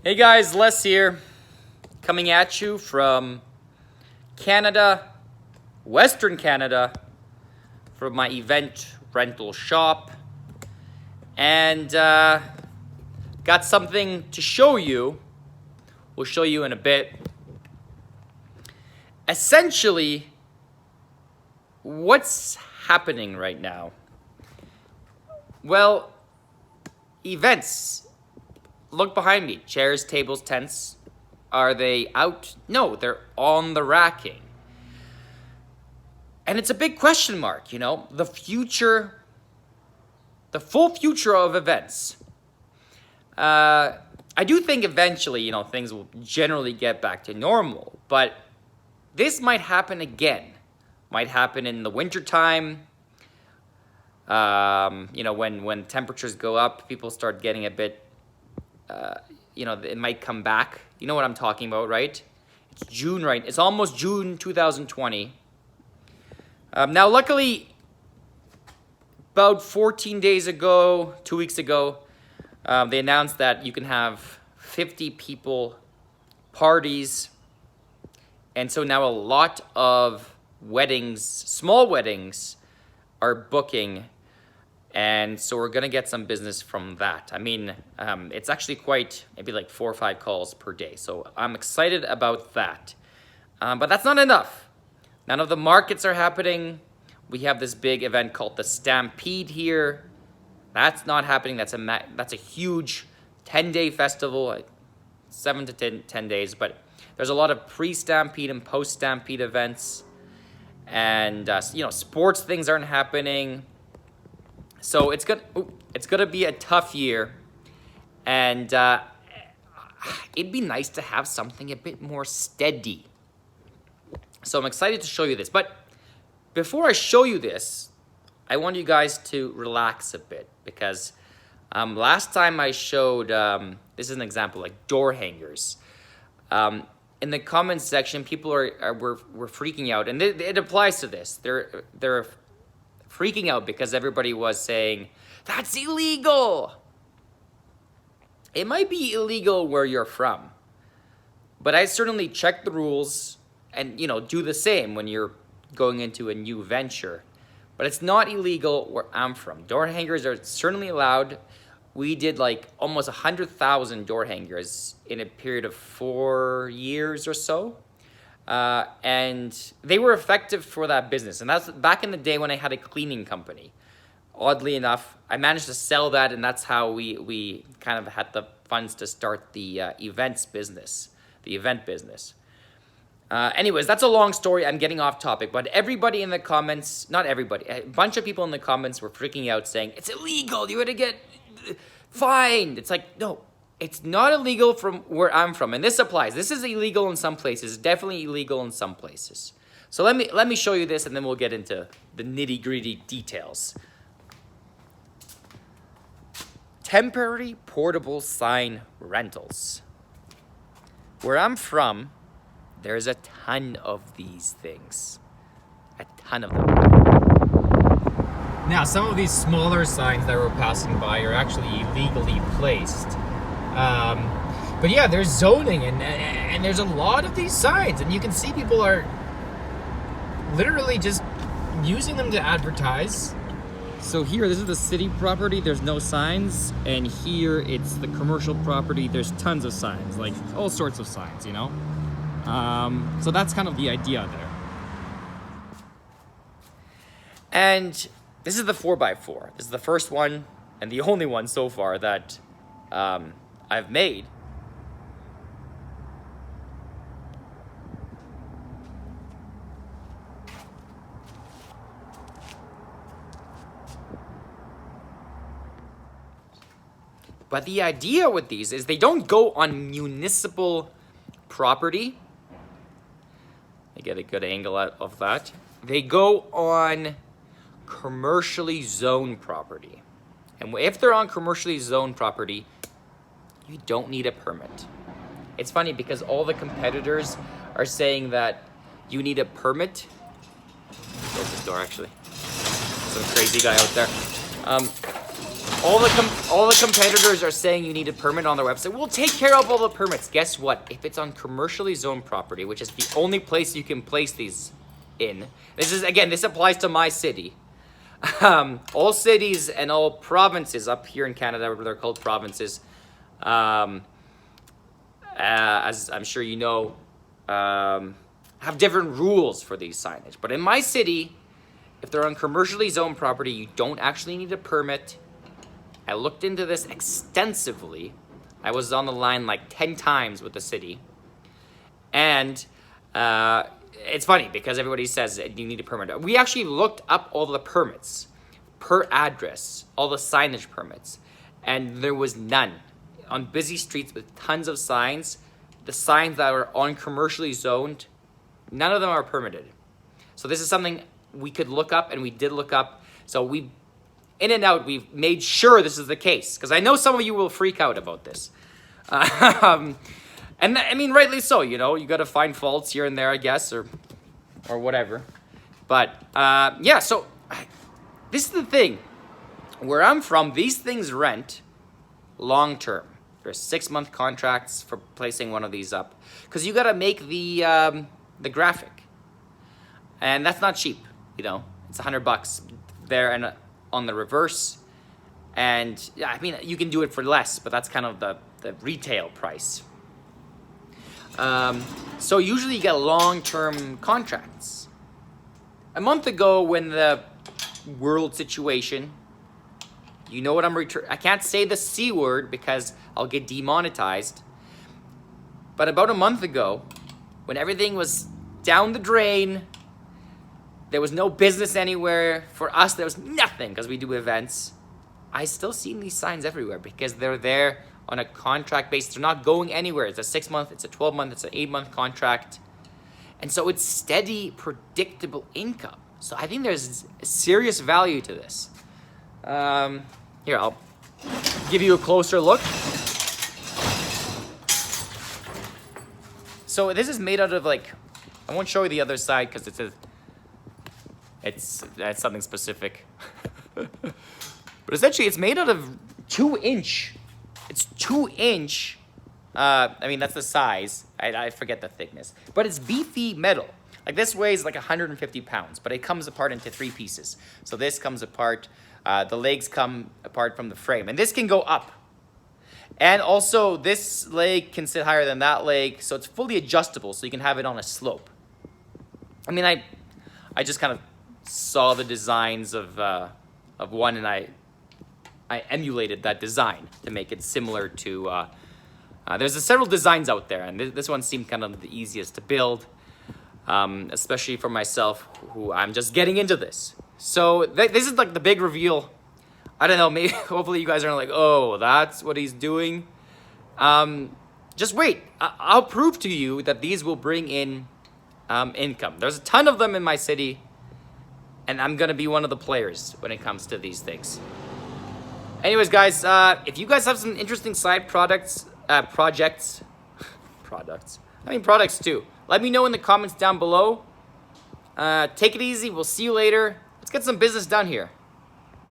Hey guys, Les here, coming at you from Canada, Western Canada, from my event rental shop, and got something to show you. We'll show you in a bit. Essentially, what's happening right now? Well, events. Look behind me. Chairs, tables, tents. Are they out? No, they're on the racking. And it's a big question mark, you know, the future, the full future of events. I do think eventually, you know, things will generally get back to normal, but this might happen again. Might happen in the wintertime. You know, when temperatures go up, people start getting a bit, you know, it might come back. You know what I'm talking about, right? It's June, right? It's almost June 2020. Now, luckily, about 14 days ago, 2 weeks ago, they announced that you can have 50 people parties. And so now a lot of weddings, small weddings, are booking. And so we're going to get some business from that. I mean, it's actually quite, maybe like 4 or 5 calls per day. So I'm excited about that. But that's not enough. None of the markets are happening. We have this big event called the Stampede here. That's not happening. That's a huge 10-day festival, like 7 to 10 days. But there's a lot of pre-Stampede and post-Stampede events. And, you know, sports things aren't happening. So it's gonna be a tough year, and it'd be nice to have something a bit more steady. So I'm excited to show you this. But before I show you this, I want you guys to relax a bit, because last time I showed, this is an example, like door hangers. In the comments section, people were freaking out, and it applies to this. They're freaking out because everybody was saying, that's illegal. It might be illegal where you're from, but I certainly check the rules and, you know, do the same when you're going into a new venture. But it's not illegal where I'm from. Door hangers are certainly allowed. We did like almost 100,000 door hangers in a period of 4 years or so. And they were effective for that business. And that's back in the day when I had a cleaning company. Oddly enough, I managed to sell that, and that's how we kind of had the funds to start the event business. Anyways, that's a long story. I'm getting off topic. But everybody in the comments, not everybody, a bunch of people in the comments were freaking out saying, it's illegal, you're going to get fined. It's like, no. It's not illegal from where I'm from, and this applies. This is illegal in some places, definitely illegal in some places. So let me show you this, and then we'll get into the nitty-gritty details. Temporary portable sign rentals. Where I'm from, there's a ton of these things. A ton of them. Now, some of these smaller signs that we're passing by are actually illegally placed. But yeah, there's zoning and there's a lot of these signs, and you can see people are literally just using them to advertise. So here, this is the city property, there's no signs, and here it's the commercial property, there's tons of signs, like all sorts of signs, you know? So that's kind of the idea there. And this is the 4x4. This is the first one and the only one so far that I've made. But the idea with these is they don't go on municipal property. I get a good angle out of that. They go on commercially zoned property. And if they're on commercially zoned property, you don't need a permit. It's funny because all the competitors are saying that you need a permit. Close this door, actually. Some crazy guy out there. all the competitors are saying you need a permit on their website. We'll take care of all the permits. Guess what? If it's on commercially zoned property, which is the only place you can place these in, this applies to my city. All cities and all provinces up here in Canada, they're called provinces, as I'm sure you know, have different rules for these signage. But in my city, if they're on commercially zoned property, you don't actually need a permit. I looked into this extensively. I was on the line like 10 times with the city. And it's funny because everybody says you need a permit. We actually looked up all the permits per address, all the signage permits, and there was none. On busy streets with tons of signs, the signs that are on commercially zoned, none of them are permitted. So this is something we could look up, and we did look up. So we've made sure this is the case, because I know some of you will freak out about this. And I mean, rightly so, you know, you got to find faults here and there, I guess, or whatever. But yeah, so this is the thing. Where I'm from, these things rent long term. There's 6-month contracts for placing one of these up, because you got to make the graphic, and that's not cheap. You know, it's $100 there and on the reverse, and yeah, I mean, you can do it for less, but that's kind of the retail price. So usually you get long-term contracts. A month ago, when the world situation, you know what I can't say the C word because I'll get demonetized. But about a month ago, when everything was down the drain, there was no business anywhere. For us, there was nothing because we do events. I still see these signs everywhere because they're there on a contract basis. They're not going anywhere. It's a 6-month, it's a 12-month, it's an 8-month contract. And so it's steady, predictable income. So I think there's serious value to this. Here, I'll give you a closer look. So this is made out of like, I won't show you the other side because it's something specific. But essentially it's made out of 2-inch. It's 2-inch. I mean, that's the size. I forget the thickness. But it's beefy metal. Like this weighs like 150 pounds, but it comes apart into 3 pieces. So this comes apart. The legs come apart from the frame. And this can go up. And also this leg can sit higher than that leg. So it's fully adjustable, so you can have it on a slope. I mean, I just kind of saw the designs of one, and I emulated that design to make it similar to, there's several designs out there, and this one seemed kind of the easiest to build, especially for myself, who I'm just getting into this. So this is like the big reveal. I don't know, maybe, hopefully you guys are like, oh, that's what he's doing. Just wait, I'll prove to you that these will bring in income. There's a ton of them in my city, and I'm gonna be one of the players when it comes to these things. Anyways, guys, if you guys have some interesting side products too, let me know in the comments down below. Take it easy. We'll see you later. Let's get some business done here.